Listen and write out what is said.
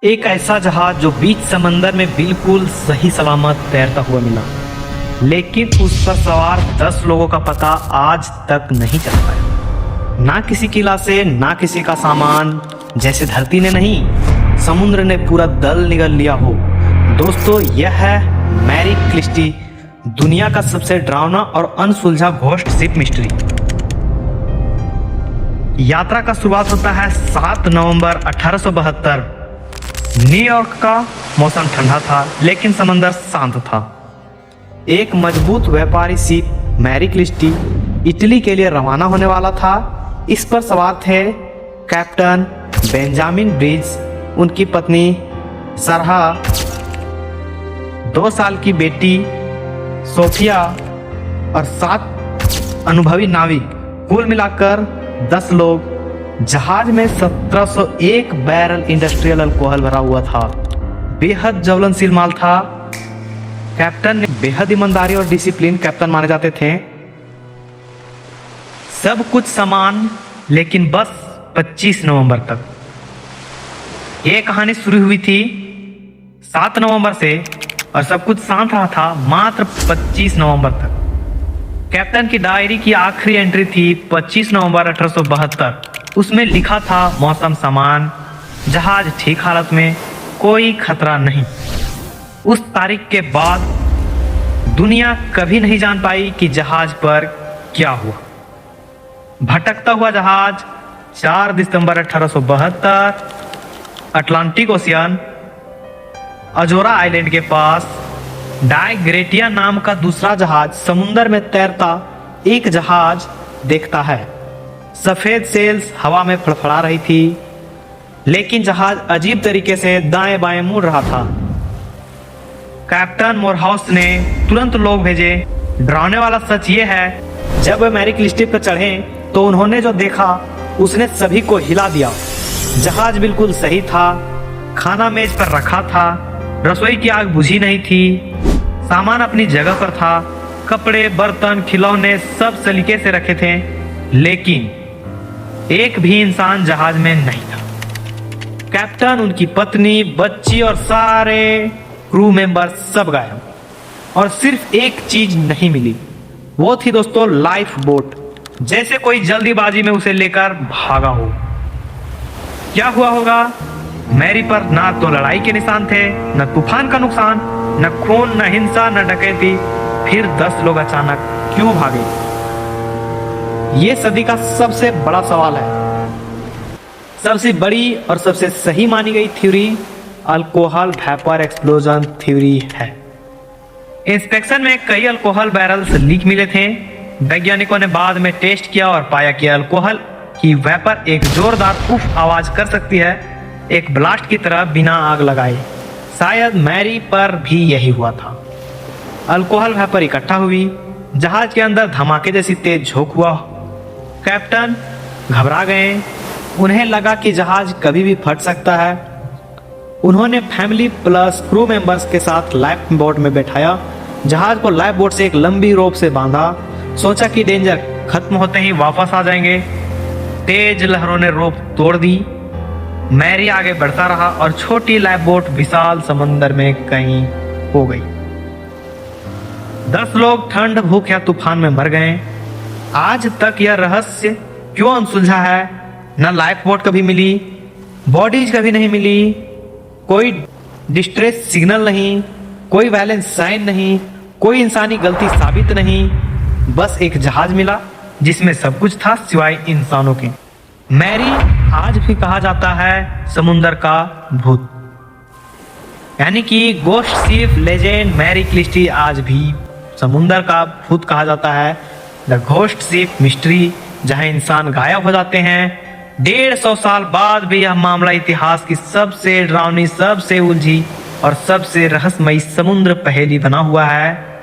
एक ऐसा जहाज जो बीच समंदर में बिल्कुल सही सलामत तैरता हुआ मिला, लेकिन उस पर सवार 10 लोगों का पता आज तक नहीं चल पाया। ना किसी किला से, ना किसी का सामान, जैसे धरती ने नहीं, समुद्र ने पूरा दल निगल लिया हो। दोस्तों, यह है मैरी क्रिस्टी, दुनिया का सबसे डरावना और अनसुलझा घोस्ट शिप मिस्ट्री। यात्रा का शुरुआत होता है 7 नवंबर 1872। न्यूयॉर्क का मौसम ठंडा था, लेकिन समंदर शांत था। एक मजबूत व्यापारी शिप मैरी क्रिस्टी इटली के लिए रवाना होने वाला था। इस पर सवार थे कैप्टन बेंजामिन ब्रिज, उनकी पत्नी सरहा, 2 साल की बेटी सोफिया और 7 अनुभवी नाविक, कुल मिलाकर 10 लोग। जहाज में 1701 बैरल इंडस्ट्रियल अल्कोहल भरा हुआ था। बेहद ज्वलनशील माल था। कैप्टन ने बेहद ईमानदारी और डिसिप्लिन कैप्टन माने जाते थे। सब कुछ समान, लेकिन बस 25 नवंबर तक। ये कहानी शुरू हुई थी 7 नवंबर से और सब कुछ शांत रहा था मात्र 25 नवंबर तक। कैप्टन की डायरी की आखिरी एंट्री थी 25 नवंबर 1872। उसमें लिखा था मौसम समान, जहाज ठीक हालत में, कोई खतरा नहीं। उस तारीख के बाद दुनिया कभी नहीं जान पाई कि जहाज पर क्या हुआ। भटकता हुआ जहाज 4 दिसंबर 1872 अटलांटिक ओशियन अजोरा आइलैंड के पास डायग्रेटिया नाम का दूसरा जहाज, समुद्र में तैरता एक जहाज देखता है। सफेद सेल्स हवा में फड़फड़ा रही थी, लेकिन जहाज अजीब तरीके से दाएं बाएं मुड़ रहा था। कैप्टन मोरहाउस ने तुरंत लोग भेजे। डरावने वाला सच ये है, जब वे मैरी क्रिस्टी पर चढ़े तो उन्होंने जो देखा उसने सभी को हिला दिया। जहाज बिल्कुल सही था, खाना मेज पर रखा था, रसोई की आग बुझी नहीं थी, सामान अपनी जगह पर था, कपड़े, बर्तन, खिलौने सब सलीके से रखे थे, लेकिन एक भी इंसान जहाज में नहीं था। कैप्टन, उनकी पत्नी, बच्ची और सारे क्रू मेंबर सब गायब। और सिर्फ एक चीज नहीं मिली, वो थी दोस्तों लाइफ बोट। जैसे कोई जल्दीबाजी में उसे लेकर भागा हो। क्या हुआ होगा? मैरी पर ना तो लड़ाई के निशान थे, न तूफान का नुकसान, न खून, न हिंसा, न डकैती। फिर 10 लोग अचानक क्यों भागे? ये सदी का सबसे बड़ा सवाल है। सबसे बड़ी और सबसे सही मानी गई theory alcohol vapour explosion theory है। इंस्पेक्शन में कई अल्कोहल बैरल्स लीक मिले थे। वैज्ञानिकों ने बाद में टेस्ट किया और पाया कि अल्कोहल की वेपर एक जोरदार उफ आवाज कर सकती है, एक ब्लास्ट की तरह बिना आग लगाए। शायद मैरी पर भी यही हुआ था। अल्कोहल वेपर इकट्ठा हुई, जहाज के अंदर धमाके जैसी तेज झोंक हुआ। कैप्टन घबरा गए, उन्हें लगा कि जहाज कभी भी फट सकता है। उन्होंने फैमिली प्लस क्रू मेंबर्स के साथ लाइफ बोट में बैठाया, जहाज को लाइफ बोट से एक लंबी रोप से बांधा। सोचा कि डेंजर खत्म होते ही वापस आ जाएंगे। तेज लहरों ने रोप तोड़ दी। मैरी आगे बढ़ता रहा और छोटी लाइफ बोट विशाल समंदर में कहीं हो गई। 10 लोग ठंड, भूख या तूफान में मर गए। आज तक यह रहस्य क्यों अनसुलझा है? न लाइफ बोट कभी मिली, बॉडीज कभी नहीं मिली, कोई डिस्ट्रेस सिग्नल नहीं, कोई वायलेंस साइन नहीं, कोई इंसानी गलती साबित नहीं। बस एक जहाज मिला जिसमें सब कुछ था सिवाय इंसानों के। मैरी आज भी कहा जाता है समुंदर का भूत, यानी कि ghost ship legend Mary Christie आज भी समुंदर का भूत कहा जाता है। द घोस्ट शिप मिस्ट्री, जहां इंसान गायब हो जाते हैं। 150 साल बाद भी यह मामला इतिहास की सबसे डरावनी, सबसे उलझी और सबसे रहस्यमयी समुद्र पहेली बना हुआ है।